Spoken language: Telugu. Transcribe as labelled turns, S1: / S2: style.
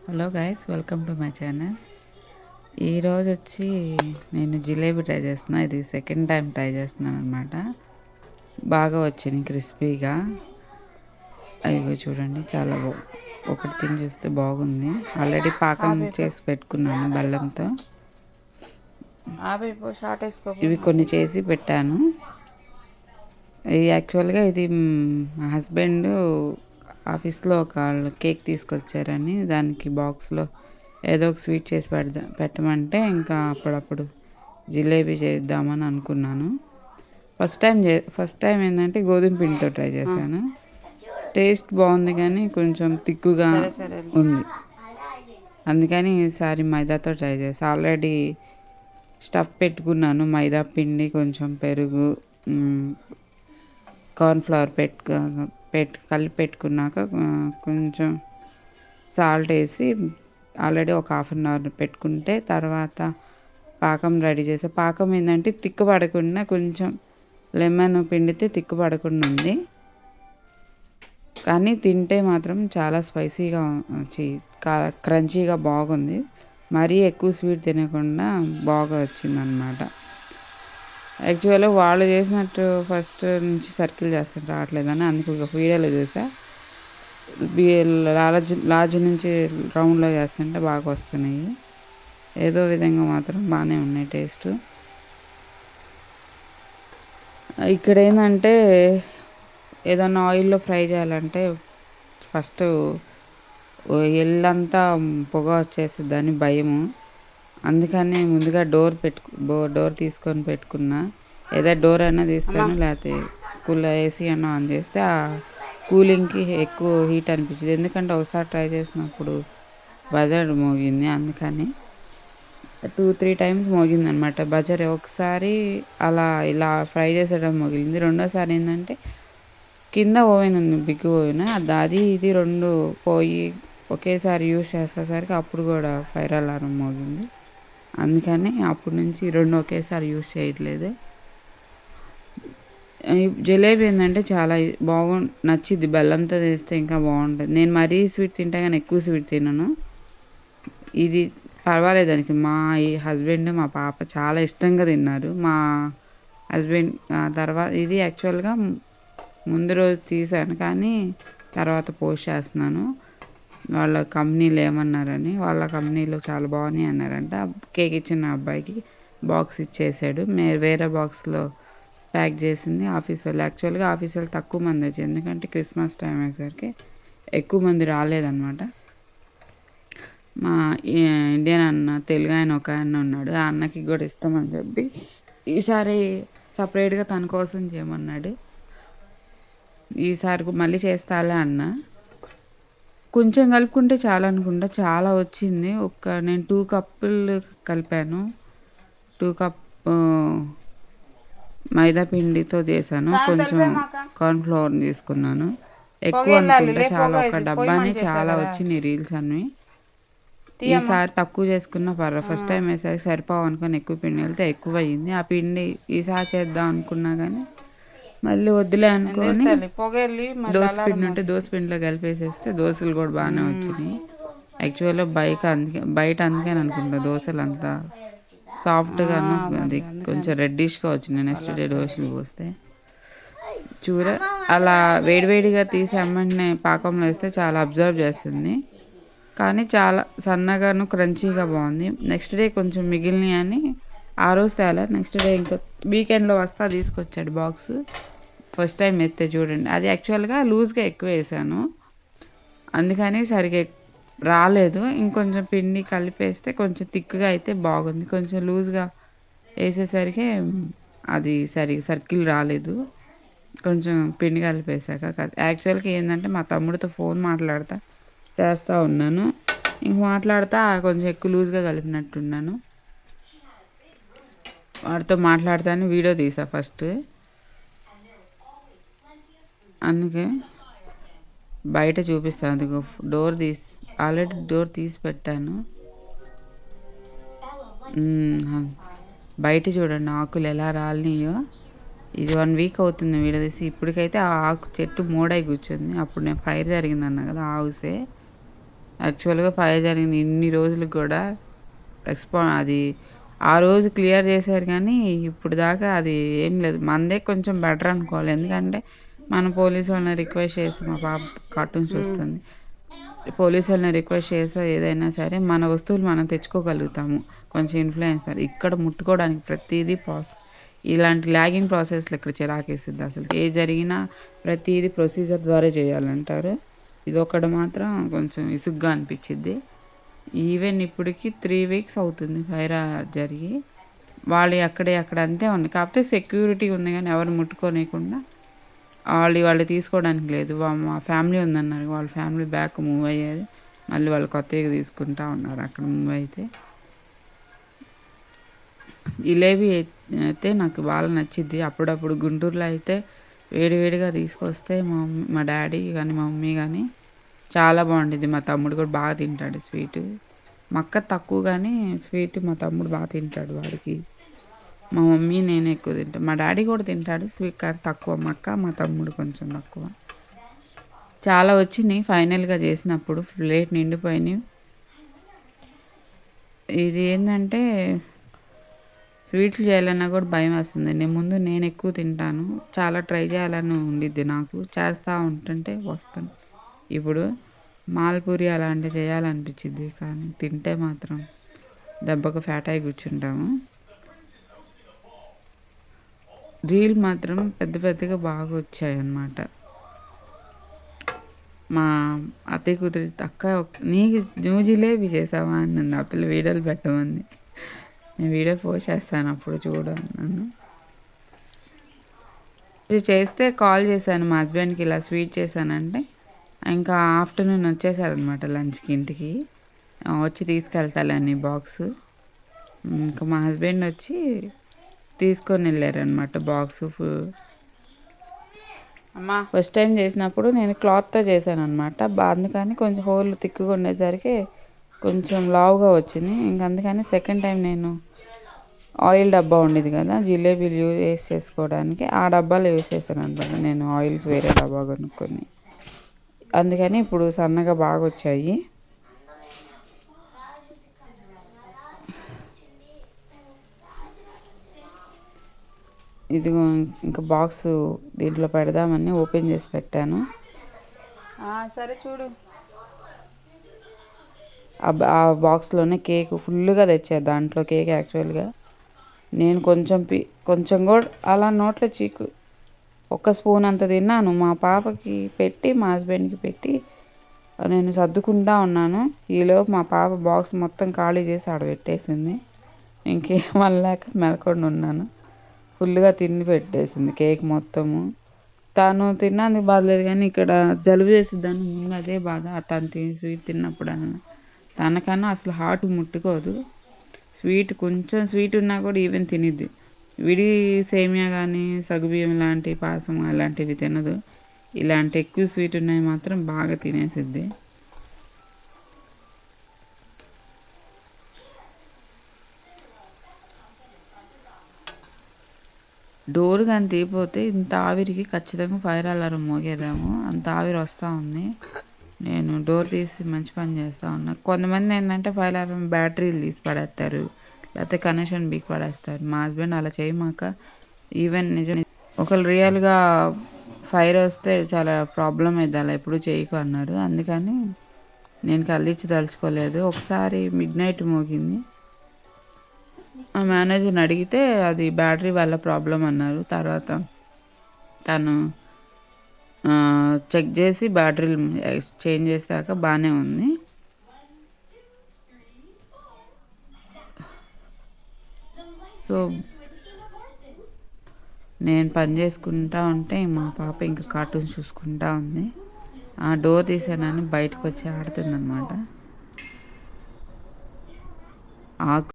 S1: Hello guys, welcome to my channel. ఈరోజు వచ్చి నేను జిలేబీ ట్రై చేస్తున్నా. ఇది సెకండ్ టైం ట్రై చేస్తున్నాను అనమాట. బాగా వచ్చింది క్రిస్పీగా. అయ్యో చూడండి, చాలా ఒకటి తిని చూస్తే బాగుంది. ఆల్రెడీ పాకం చేసి పెట్టుకున్నాను బెల్లంతో. ఇవి కొన్ని చేసి పెట్టాను. యాక్చువల్గా ఇది మా హస్బెండ్ ఆఫీస్లో ఒక కేక్ తీసుకొచ్చారని దానికి బాక్స్లో ఏదో ఒక స్వీట్ చేసి పెట్టమంటే ఇంకా అప్పుడప్పుడు జిలేబీ చేద్దామని అనుకున్నాను. ఫస్ట్ టైం ఏంటంటే గోధుమ పిండితో ట్రై చేశాను. టేస్ట్ బాగుంది కానీ కొంచెం తిక్కుగా ఉంది. అందుకని ఈసారి మైదాతో ట్రై చేశాను. ఆల్రెడీ స్టఫ్ పెట్టుకున్నాను. మైదా పిండి, కొంచెం పెరుగు, కార్న్ఫ్లవర్ కలిపి పెట్టుకున్నాక కొంచెం సాల్ట్ వేసి ఆల్రెడీ ఒక హాఫ్ అన్ అవర్ పెట్టుకుంటే తర్వాత పాకం రెడీ చేసే. పాకం ఏంటంటే తిక్కుపడకుండా, కొంచెం లెమన్ పిండితే తిక్కుపడకుండా ఉంది. కానీ తింటే మాత్రం చాలా స్పైసీగా క్రంచీగా బాగుంది. మరీ ఎక్కువ స్వీట్ తినకుండా బాగా వచ్చిందనమాట. యాక్చువల్గా వాళ్ళు చేసినట్టు ఫస్ట్ నుంచి సర్కిల్ చేస్తారు రావట్లేదని అందుకు ఒక వీడియోలో చూసా. లార్జ్ నుంచి రౌండ్లో చేస్తుంటే బాగా వస్తున్నాయి. ఏదో విధంగా మాత్రం బాగానే ఉన్నాయి టేస్ట్. ఇక్కడ ఏంటంటే ఏదన్నా ఆయిల్లో ఫ్రై చేయాలంటే ఫస్ట్ ఎల్లంతా పొగ వచ్చేస్తుందని భయము. అందుకని ముందుగా డోర్ తీసుకొని పెట్టుకున్నా. ఏదో డోర్ అయినా తీస్తాను, లేకపోతే ఏసీ అన్నా ఆన్ చేస్తే ఆ కూలింగ్కి ఎక్కువ హీట్ అనిపించింది. ఎందుకంటే ఒకసారి ట్రై చేసినప్పుడు బజార్ మోగింది. అందుకని 2-3 టైమ్స్ మోగింది అనమాట బజార్. ఒకసారి అలా ఇలా ఫ్రై చేసేటం మోగింది. రెండోసారి ఏంటంటే కింద ఓవెన్ ఉంది, బిగ్ ఓవెన్, అది ఇది రెండు పోయి ఒకేసారి యూజ్ చేసేసరికి అప్పుడు కూడా ఫైర్ అలారం మోగింది. అందుకని అప్పటి నుంచి రెండు ఒకేసారి యూజ్ చేయట్లేదు. జిలేబీ ఏంటంటే చాలా నచ్చిద్ది. బెల్లంతో చేస్తే ఇంకా బాగుంటుంది. నేను మరీ స్వీట్ తింటా కానీ ఎక్కువ స్వీట్ తినను. ఇది పర్వాలేదు. దానికి మా హస్బెండ్, మా పాప చాలా ఇష్టంగా తిన్నారు. మా హస్బెండ్ తర్వాత ఇది యాక్చువల్గా ముందు రోజు తీసాను కానీ తర్వాత పోస్ట్ చేస్తున్నాను. వాళ్ళ కంపెనీలు ఏమన్నారని, వాళ్ళ కంపెనీలో చాలా బాగున్నాయి అన్నారంట. కేక్ ఇచ్చిన అబ్బాయికి బాక్స్ ఇచ్చేసాడు. వేరే బాక్స్లో ప్యాక్ చేసింది ఆఫీస్ వాళ్ళు. యాక్చువల్గా ఆఫీస్ వాళ్ళు తక్కువ మంది వచ్చారు, ఎందుకంటే క్రిస్మస్ టైం అయ్యేసరికి ఎక్కువ మంది రాలేదన్నమాట. మా ఇండియన్ అన్న, తెలుగు ఆయన ఒక ఆయన ఉన్నాడు. ఆ అన్నకి కూడా ఇస్తామని చెప్పి ఈసారి సపరేట్గా తన కోసం చేయమన్నాడు. ఈసారి మళ్ళీ చేస్తాలే అన్న. కొంచెం కలుపుకుంటే చాలా అనుకుంటా, చాలా వచ్చింది. నేను 2 కప్పులు కలిపాను. 2 కప్ మైదా పిండితో చేశాను. కొంచెం కార్న్ఫ్లవర్ తీసుకున్నాను. ఎక్కువ అనుకుంటా, చాలా ఒక డబ్బాని చాలా వచ్చినాయి రీల్స్ అన్నీ. ఈసారి తక్కువ చేసుకున్న ఫస్ట్ టైం వేసరికి సరిపోవు అనుకుని ఎక్కువ పిండి వెళ్తే ఎక్కువ అయ్యింది. ఆ పిండి ఈసారి చేద్దాం అనుకున్నా కానీ మళ్ళీ వద్దులే అనుకొని పిండి ఉంటే పిండిలో కలిపేసేస్తే దోశలు కూడా బాగానే వచ్చినాయి. యాక్చువల్గా బయట అందుకని అనుకుంటా దోశలు అంతా సాఫ్ట్గాను, అది కొంచెం రెడ్డిష్గా వచ్చినాయి. నెక్స్ట్ డే దోశలు పోస్తే అలా వేడివేడిగా తీసి అమ్మని పాకంలో వేస్తే చాలా అబ్జర్వ్ చేస్తుంది. కానీ చాలా సన్నగాను క్రంచీగా బాగుంది. నెక్స్ట్ డే కొంచెం మిగిలినవి అని ఆ రోజు తేలా. నెక్స్ట్ డే ఇంకా వీకెండ్లో వస్తా తీసుకొచ్చాడు బాక్స్. ఫస్ట్ టైం ఎత్తే చూడండి. అది యాక్చువల్గా లూజ్గా ఎక్కువ వేసాను, అందుకని సరిగ్గా రాలేదు. ఇంకొంచెం పిండి కలిపేస్తే కొంచెం థిక్గా అయితే బాగుంది. కొంచెం లూజ్గా వేసేసరికి అది సరిగ్గా సర్కిల్ రాలేదు. కొంచెం పిండి కలిపేసాక యాక్చువల్గా ఏంటంటే మా తమ్ముడితో ఫోన్ చేస్తూ ఉన్నాను. ఇంక మాట్లాడుతా కొంచెం ఎక్కువ లూజ్గా కలిపినట్టున్నాను. వాడితో మాట్లాడుతాను వీడియో తీసా ఫస్ట్. అందుకే బయట చూపిస్తాను. అదిగో ఆల్రెడీ డోర్ తీసి పెట్టాను. బయట చూడండి ఆకులు ఎలా రాలినాయో. ఇది 1 వీక్ అవుతుంది వీడియో తీసి. ఇప్పటికైతే ఆ ఆకు చెట్టు మోడై కూర్చుంది. అప్పుడు నేను ఫైర్ జరిగిందన్నా కదా, ఆ హౌసే. యాక్చువల్గా ఫైర్ జరిగింది ఇన్ని రోజులకు కూడా అది ఆ రోజు క్లియర్ చేశారు, కానీ ఇప్పుడు దాకా అది ఏం లేదు. మనదే కొంచెం బెటర్ అనుకోవాలి, ఎందుకంటే మనం పోలీసు వాళ్ళని రిక్వెస్ట్ చేసి, మా పాప కార్టూన్స్ చూస్తుంది, పోలీసు వాళ్ళని రిక్వెస్ట్ చేస్తే ఏదైనా సరే మన వస్తువులు మనం తెచ్చుకోగలుగుతాము, కొంచెం ఇన్ఫ్లుయెన్సర్. ఇక్కడ ముట్టుకోవడానికి ప్రతిదీ ఇలాంటి లాగింగ్ ప్రాసెస్లో ఇక్కడ చిరాకేస్తుంది. అసలు ఏ జరిగినా ప్రతిదీ ప్రొసీజర్ ద్వారా చేయాలంటారు. ఇది ఒకటి మాత్రం కొంచెం ఇసుగ్గా అనిపించింది. ఈవెన్ ఇప్పటికి 3 వీక్స్ అవుతుంది ఫైర్ జరిగి. వాళ్ళు అక్కడ అంతే ఉంది, కాకపోతే సెక్యూరిటీ ఉంది, కానీ ఎవరు ముట్టుకోనియకుండా వాళ్ళు తీసుకోవడానికి లేదు. మా ఫ్యామిలీ ఉందన్నారు, వాళ్ళ ఫ్యామిలీ బ్యాక్ మూవ్ అయ్యేది, మళ్ళీ వాళ్ళు కొత్తగా తీసుకుంటా ఉన్నారు అక్కడ మూవ్ అయితే. జిలేబీ అయితే నాకు బాగా నచ్చింది. అప్పుడప్పుడు గుంటూరులో అయితే వేడివేడిగా తీసుకొస్తే మా డాడీ కానీ మా మమ్మీ కానీ చాలా బాగుంటుంది. మా తమ్ముడు కూడా బాగా తింటాడు స్వీటు. మా అక్క తక్కువ, కానీ స్వీట్ మా తమ్ముడు బాగా తింటాడు. వాడికి మా మమ్మీ నేను ఎక్కువ తింటాను. మా డాడీ కూడా తింటాడు స్వీట్, కానీ తక్కువ. మా అక్క మా తమ్ముడు కొంచెం తక్కువ. చాలా వచ్చినాయి ఫైనల్గా చేసినప్పుడు, ప్లేట్ నిండిపోయినాయి. ఇది ఏంటంటే స్వీట్లు చేయాలన్నా కూడా భయం వేస్తుంది. నేను ఎక్కువ తింటాను, చాలా ట్రై చేయాలని ఉండిద్ది నాకు. చేస్తూ ఉంటుంటే వస్తాను. ఇప్పుడు మాల్పూరి అలాంటివి చేయాలనిపించింది, కానీ తింటే మాత్రం దెబ్బకు ఫ్యాట్ అయి కూర్చుంటాము. రీల్ మాత్రం పెద్దగా బాగా వచ్చాయి అన్నమాట. మా అత్తయ్య కూతురు అక్క నువ్వు జిలేబీ చేసావా అని నన్ను ఆ పిల్ల వీడియోలు పెట్టమంది. నేను వీడియో పోస్ట్ చేస్తాను, అప్పుడు చూడన్నాను. ఇది చేస్తే కాల్ చేశాను మా హస్బెండ్కి, ఇలా స్వీట్ చేశానంటే ఇంకా ఆఫ్టర్నూన్ వచ్చేసారనమాట లంచ్కి ఇంటికి. వచ్చి తీసుకెళ్తాలని బాక్స్. ఇంకా మా హస్బెండ్ వచ్చి తీసుకొని వెళ్ళారనమాట బాక్స్. ఫస్ట్ టైం చేసినప్పుడు నేను క్లాత్తో చేశాను అనమాట. అందుకని కొంచెం హోల్ తిక్కుగా ఉండేసరికి కొంచెం లావుగా వచ్చింది. ఇంక అందుకని సెకండ్ టైం నేను ఆయిల్ డబ్బా ఉండేది కదా జిలేబీలు యూస్ చేసుకోవడానికి, ఆ డబ్బాలో యూస్ చేశాను అనమాట. నేను ఆయిల్కి వేరే డబ్బా కొనుక్కొని, అందుకని ఇప్పుడు సన్నగా బాగా వచ్చాయి. ఇదిగో ఇంకా బాక్స్ దీంట్లో పెడదామని ఓపెన్ చేసి పెట్టాను. సరే చూడు. ఆ బాక్స్లోనే కేక్ ఫుల్గా తెచ్చారు. దాంట్లో కేక్ యాక్చువల్గా నేను కొంచెం కూడా అలా నోట్లో చీకు ఒక స్పూన్ అంత తిన్నాను. మా పాపకి పెట్టి మా హస్బెండ్కి పెట్టి నేను సర్దుకుంటా ఉన్నాను. ఈలోపు మా పాప బాక్స్ మొత్తం ఖాళీ చేసి ఆడ పెట్టేసింది. ఇంకేమనలేక మెలకుండా ఉన్నాను. ఫుల్గా తిని పెట్టేసింది కేక్ మొత్తము. తను తిన్నది బాధలేదు, కానీ ఇక్కడ జలుబు చేసిద్దాన్ని ముందు అదే బాధ. తను స్వీట్ తిన్నప్పుడు తనకన్నా అసలు హాట్ ముట్టుకోదు. స్వీట్ కొంచెం స్వీట్ ఉన్నా కూడా ఈవెన్ తినిద్ది. విడి సేమియా కానీ సగ్గుబియ్యం లాంటి పాయసం అలాంటివి తినదు. ఇలాంటి ఎక్కువ స్వీట్ ఉన్నాయి మాత్రం బాగా తినేసిద్ది. డోర్ కానీ తీపోతే ఇంత ఆవిరికి ఖచ్చితంగా ఫైర్ అలారం మోగేదాము, అంత ఆవిరి వస్తూ ఉంది. నేను డోర్ తీసి మంచి పని చేస్తూ ఉన్నా. కొంతమంది ఏంటంటే ఫైర్ అలారం బ్యాటరీలు తీసి పడేస్తారు, లేకపోతే కనెక్షన్ బీక్ పడేస్తారు. మా హస్బెండ్ అలా చేయమాక, ఈవెన్ నిజం ఒకళ్ళు రియల్గా ఫైర్ వస్తే చాలా ప్రాబ్లం అవుతుంది, అలా ఎప్పుడు చేయకు అన్నారు. అందుకని నేను కళ్ళిచ్చి తలుచుకోలేదు. ఒకసారి మిడ్నైట్ మోగింది. ఆ మేనేజర్ని అడిగితే అది బ్యాటరీ వల్ల ప్రాబ్లం అన్నారు. తర్వాత తను చెక్ చేసి బ్యాటరీలు చేంజ్ చేసాక బాగానే ఉంది. సో నేను పని చేసుకుంటా ఉంటే మా పాప ఇంకా కార్టూన్స్ చూసుకుంటా ఉంది. ఆ డోర్ తీసానని బయటకు వచ్చి ఆడుతుందన్నమాట.